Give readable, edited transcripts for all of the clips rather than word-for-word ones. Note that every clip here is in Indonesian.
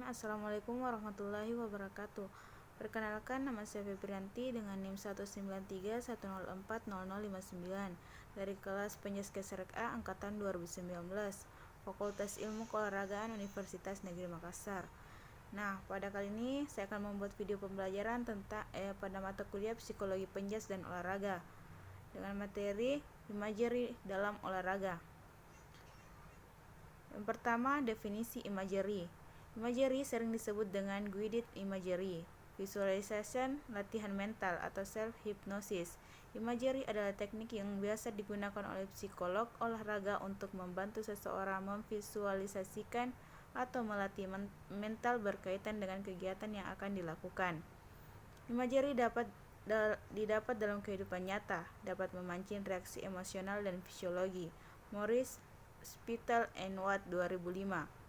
Assalamualaikum warahmatullahi wabarakatuh. Perkenalkan, nama saya Febrianti dengan NIM 19310404059 dari kelas Penjas Keserek A angkatan 2019, Fakultas Ilmu Keolahragaan Universitas Negeri Makassar. Nah, pada kali ini saya akan membuat video pembelajaran tentang pada mata kuliah Psikologi Penjas dan Olahraga dengan materi imagery dalam olahraga. Yang pertama, definisi imagery. Imagery sering disebut dengan guided imagery, visualization, latihan mental, atau self-hypnosis. Imagery adalah teknik yang biasa digunakan oleh psikolog olahraga untuk membantu seseorang memvisualisasikan atau melatih mental berkaitan dengan kegiatan yang akan dilakukan. Imagery didapat dalam kehidupan nyata, dapat memancing reaksi emosional dan fisiologi. Morris, Spital and Watt 2005.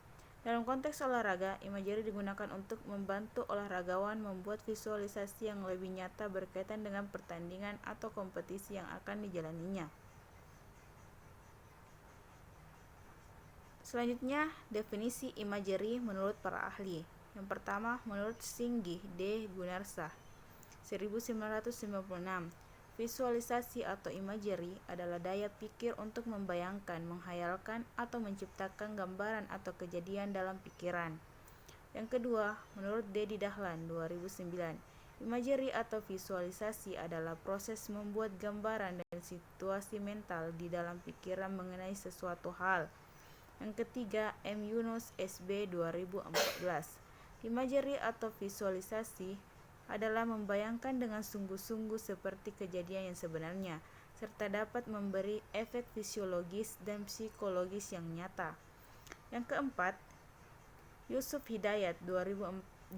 Dalam konteks olahraga, imagery digunakan untuk membantu olahragawan membuat visualisasi yang lebih nyata berkaitan dengan pertandingan atau kompetisi yang akan dijalaninya. Selanjutnya, definisi imagery menurut para ahli. Yang pertama, menurut Singgih D. Gunarsa, 1956. Visualisasi atau imagery adalah daya pikir untuk membayangkan, menghayalkan, atau menciptakan gambaran atau kejadian dalam pikiran. Yang kedua, menurut Dedi Dahlan 2009, imagery atau visualisasi adalah proses membuat gambaran dan situasi mental di dalam pikiran mengenai sesuatu hal. Yang ketiga, M. Yunus SB 2014, imagery atau visualisasi adalah membayangkan dengan sungguh-sungguh seperti kejadian yang sebenarnya, serta dapat memberi efek fisiologis dan psikologis yang nyata. Yang keempat, Yusuf Hidayat 2008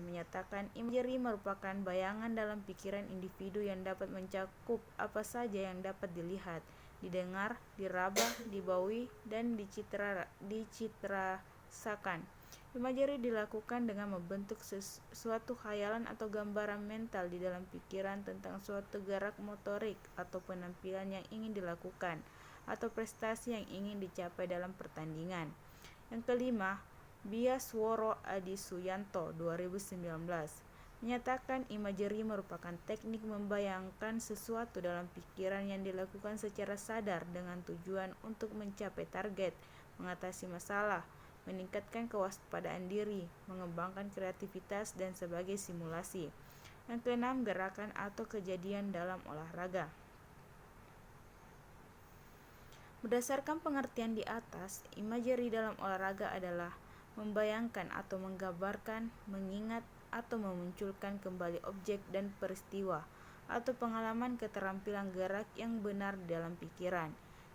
menyatakan imagery merupakan bayangan dalam pikiran individu yang dapat mencakup apa saja yang dapat dilihat, didengar, diraba, dibaui, dan dicitrasakan. Imagery dilakukan dengan membentuk suatu khayalan atau gambaran mental di dalam pikiran tentang suatu gerak motorik atau penampilan yang ingin dilakukan atau prestasi yang ingin dicapai dalam pertandingan. Yang kelima, Biasworo Adi Suyanto 2019 menyatakan imagery merupakan teknik membayangkan sesuatu dalam pikiran yang dilakukan secara sadar dengan tujuan untuk mencapai target, mengatasi masalah, meningkatkan kewaspadaan diri, mengembangkan kreativitas, dan sebagai simulasi. Yang keenam, gerakan atau kejadian dalam olahraga. Berdasarkan pengertian di atas, imagery dalam olahraga adalah membayangkan atau menggambarkan, mengingat atau memunculkan kembali objek dan peristiwa atau pengalaman keterampilan gerak yang benar di dalam pikiran.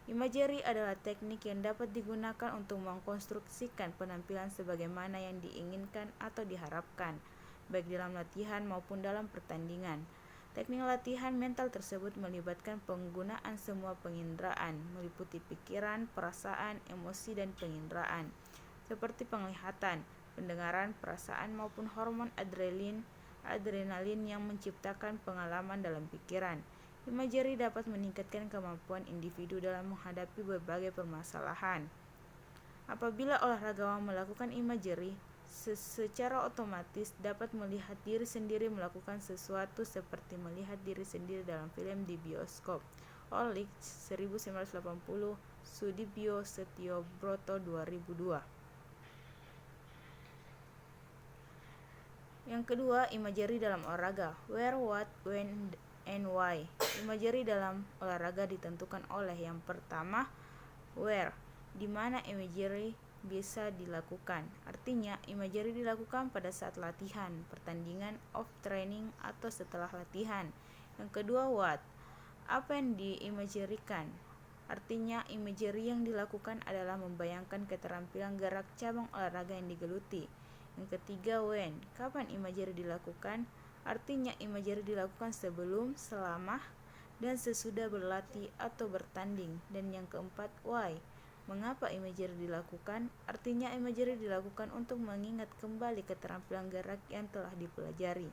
Imagery adalah teknik yang dapat digunakan untuk mengkonstruksikan penampilan sebagaimana yang diinginkan atau diharapkan, baik dalam latihan maupun dalam pertandingan. Teknik latihan mental tersebut melibatkan penggunaan semua penginderaan, meliputi pikiran, perasaan, emosi, dan penginderaan, seperti penglihatan, pendengaran, perasaan, maupun hormon adrenalin yang menciptakan pengalaman dalam pikiran. Imagery dapat meningkatkan kemampuan individu dalam menghadapi berbagai permasalahan. Apabila olahragawan melakukan imagery, secara otomatis dapat melihat diri sendiri melakukan sesuatu seperti melihat diri sendiri dalam film di bioskop. Orlik 1980, Sudibyo Setiobroto 2002. Yang kedua, imagery dalam olahraga. Where, what, when, and why. Imagery dalam olahraga ditentukan oleh yang pertama, where, di mana imagery bisa dilakukan. Artinya, imagery dilakukan pada saat latihan, pertandingan, off training, atau setelah latihan. Yang kedua, what, apa yang diimagerikan. Artinya, imagery yang dilakukan adalah membayangkan keterampilan gerak cabang olahraga yang digeluti. Yang ketiga, when, kapan imagery dilakukan. Artinya, imagery dilakukan sebelum, selama, dan sesudah berlatih atau bertanding. Dan yang keempat, why, mengapa imagery dilakukan. Artinya, imagery dilakukan untuk mengingat kembali keterampilan gerak yang telah dipelajari.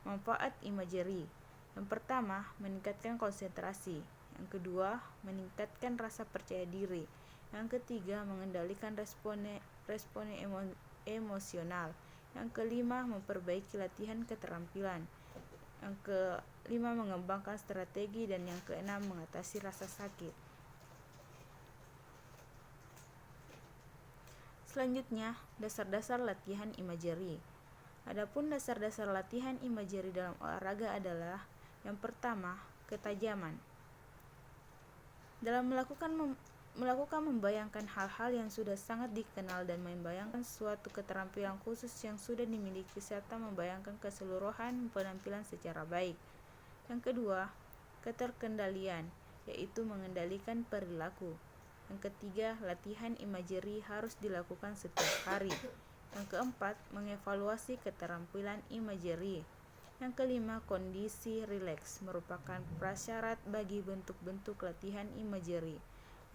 Manfaat imagery. Yang pertama, meningkatkan konsentrasi. Yang kedua, meningkatkan rasa percaya diri. Yang ketiga, mengendalikan respone emosional. Yang kelima, memperbaiki latihan keterampilan. Yang kelima, mengembangkan strategi. Dan yang keenam, mengatasi rasa sakit. Selanjutnya, dasar-dasar latihan imagery. Adapun dasar-dasar latihan imagery dalam olahraga adalah: yang pertama, ketajaman. Dalam melakukan membayangkan hal-hal yang sudah sangat dikenal dan membayangkan suatu keterampilan khusus yang sudah dimiliki serta membayangkan keseluruhan penampilan secara baik. Yang kedua, keterkendalian, yaitu mengendalikan perilaku. Yang ketiga, latihan imagery harus dilakukan setiap hari. Yang keempat, mengevaluasi keterampilan imagery. Yang kelima, kondisi rileks merupakan prasyarat bagi bentuk-bentuk latihan imagery.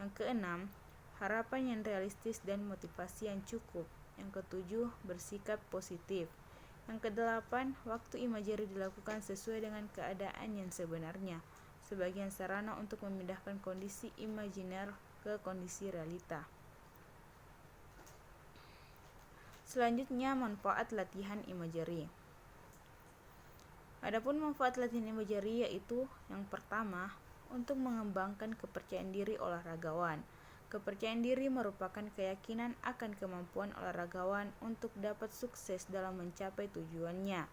Yang keenam, harapan yang realistis dan motivasi yang cukup. Yang ketujuh, bersikap positif. Yang kedelapan, waktu imagery dilakukan sesuai dengan keadaan yang sebenarnya, sebagai sarana untuk memindahkan kondisi imajiner ke kondisi realita. Selanjutnya, manfaat latihan imagery. Adapun manfaat latihan imagery yaitu: yang pertama, untuk mengembangkan kepercayaan diri olahragawan. Kepercayaan diri merupakan keyakinan akan kemampuan olahragawan untuk dapat sukses dalam mencapai tujuannya.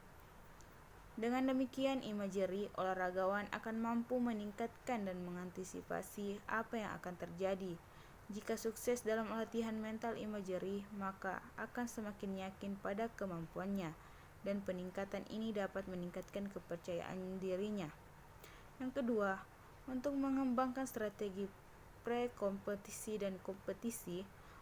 Dengan demikian, imagery olahragawan akan mampu meningkatkan dan mengantisipasi apa yang akan terjadi. Jika sukses dalam latihan mental imagery, maka akan semakin yakin pada kemampuannya, dan peningkatan ini dapat meningkatkan kepercayaan dirinya. Yang kedua, untuk mengembangkan strategi pre-kompetisi dan kompetisi,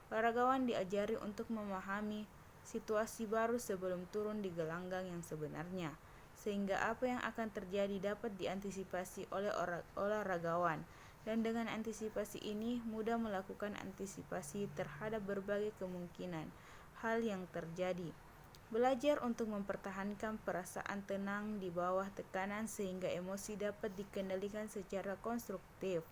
olahragawan diajari untuk memahami situasi baru sebelum turun di gelanggang yang sebenarnya, sehingga apa yang akan terjadi dapat diantisipasi oleh olahragawan, dan dengan antisipasi ini mudah melakukan antisipasi terhadap berbagai kemungkinan hal yang terjadi. Belajar untuk mempertahankan perasaan tenang di bawah tekanan sehingga emosi dapat dikendalikan secara konstruktif.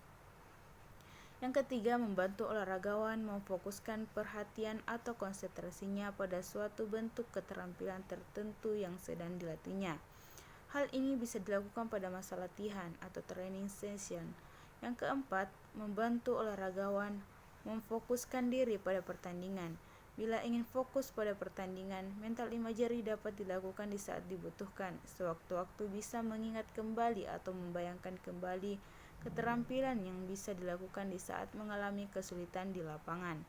Yang ketiga, membantu olahragawan memfokuskan perhatian atau konsentrasinya pada suatu bentuk keterampilan tertentu yang sedang dilatihnya. Hal ini bisa dilakukan pada masa latihan atau training session. Yang keempat, membantu olahragawan memfokuskan diri pada pertandingan. Bila ingin fokus pada pertandingan, mental imagery dapat dilakukan di saat dibutuhkan. Sewaktu-waktu bisa mengingat kembali atau membayangkan kembali keterampilan yang bisa dilakukan di saat mengalami kesulitan di lapangan.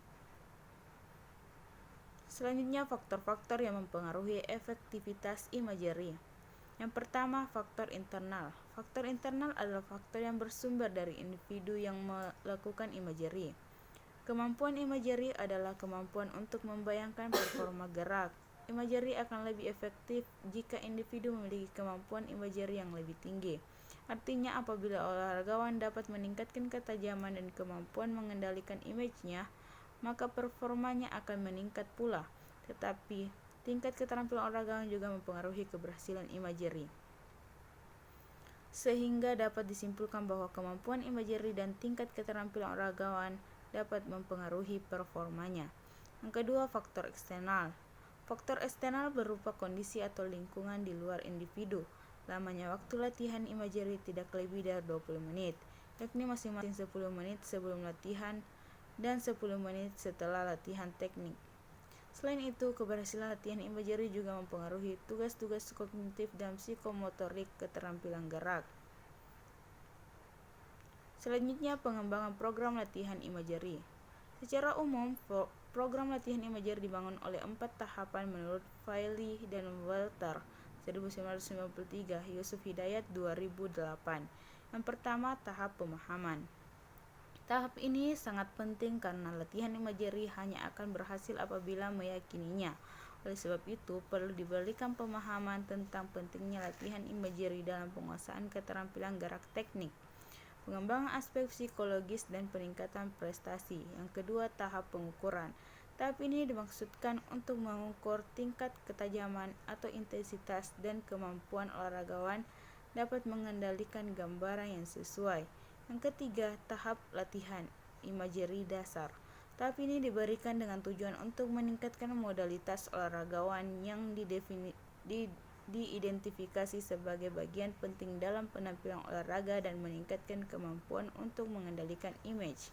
Selanjutnya, faktor-faktor yang mempengaruhi efektivitas imagery. Yang pertama, faktor internal. Faktor internal adalah faktor yang bersumber dari individu yang melakukan imagery. Kemampuan imagery adalah kemampuan untuk membayangkan performa gerak. Imagery akan lebih efektif jika individu memiliki kemampuan imagery yang lebih tinggi. Artinya, apabila olahragawan dapat meningkatkan ketajaman dan kemampuan mengendalikan image-nya, maka performanya akan meningkat pula. Tetapi, tingkat keterampilan olahragawan juga mempengaruhi keberhasilan imagery. Sehingga dapat disimpulkan bahwa kemampuan imagery dan tingkat keterampilan olahragawan dapat mempengaruhi performanya. Yang kedua, faktor eksternal. Faktor eksternal berupa kondisi atau lingkungan di luar individu. Lamanya waktu latihan imagery tidak lebih dari 20 menit, yakni masing-masing 10 menit sebelum latihan dan 10 menit setelah latihan teknik. Selain itu, keberhasilan latihan imagery juga mempengaruhi tugas-tugas kognitif dan psikomotorik keterampilan gerak. Selanjutnya, pengembangan program latihan imagery. Secara umum, program latihan imagery dibangun oleh 4 tahapan menurut Wiley dan Walter 1993, Yusuf Hidayat 2008. Yang pertama, tahap pemahaman. Tahap ini sangat penting karena latihan imagery hanya akan berhasil apabila meyakininya. Oleh sebab itu, perlu diberikan pemahaman tentang pentingnya latihan imagery dalam penguasaan keterampilan gerak teknik, pengembangan aspek psikologis, dan peningkatan prestasi. Yang kedua, tahap pengukuran. Tahap ini dimaksudkan untuk mengukur tingkat ketajaman atau intensitas dan kemampuan olahragawan dapat mengendalikan gambaran yang sesuai. Yang ketiga, tahap latihan imagery dasar. Tapi ini diberikan dengan tujuan untuk meningkatkan modalitas olahragawan yang diidentifikasi sebagai bagian penting dalam penampilan olahraga dan meningkatkan kemampuan untuk mengendalikan image.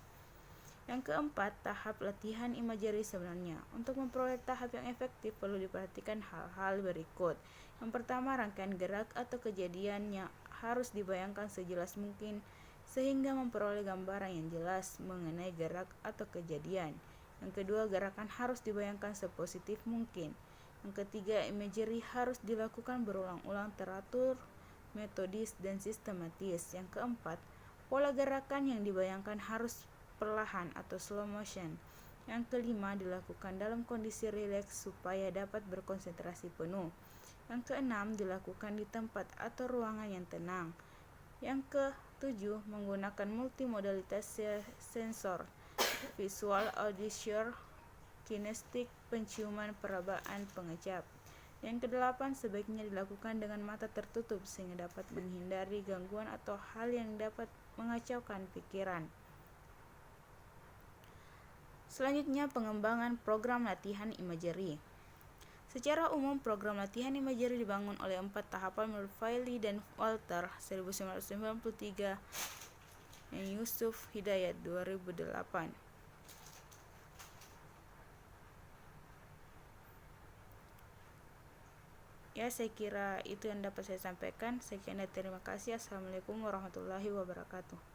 Yang keempat, tahap latihan imagery sebenarnya. Untuk memperoleh tahap yang efektif perlu diperhatikan hal-hal berikut. Yang pertama, rangkaian gerak atau kejadiannya harus dibayangkan sejelas mungkin sehingga memperoleh gambaran yang jelas mengenai gerak atau kejadian. Yang kedua, gerakan harus dibayangkan sepositif mungkin. Yang ketiga, imagery harus dilakukan berulang-ulang, teratur, metodis, dan sistematis. Yang keempat, pola gerakan yang dibayangkan harus perlahan atau slow motion. Yang kelima, dilakukan dalam kondisi rileks supaya dapat berkonsentrasi penuh. Yang keenam, dilakukan di tempat atau ruangan yang tenang. Yang ketujuh, menggunakan multimodalitas sensor, visual, audition, kinestik, penciuman, perabaan, pengecap. Yang kedelapan, sebaiknya dilakukan dengan mata tertutup sehingga dapat menghindari gangguan atau hal yang dapat mengacaukan pikiran. Selanjutnya, pengembangan program latihan imagery. Secara umum, program latihan imagery dibangun oleh 4 tahapan menurut Wiley dan Walter 1993 dan Yusuf Hidayat 2008. Ya, saya kira itu yang dapat saya sampaikan. Sekian dan terima kasih. Assalamualaikum warahmatullahi wabarakatuh.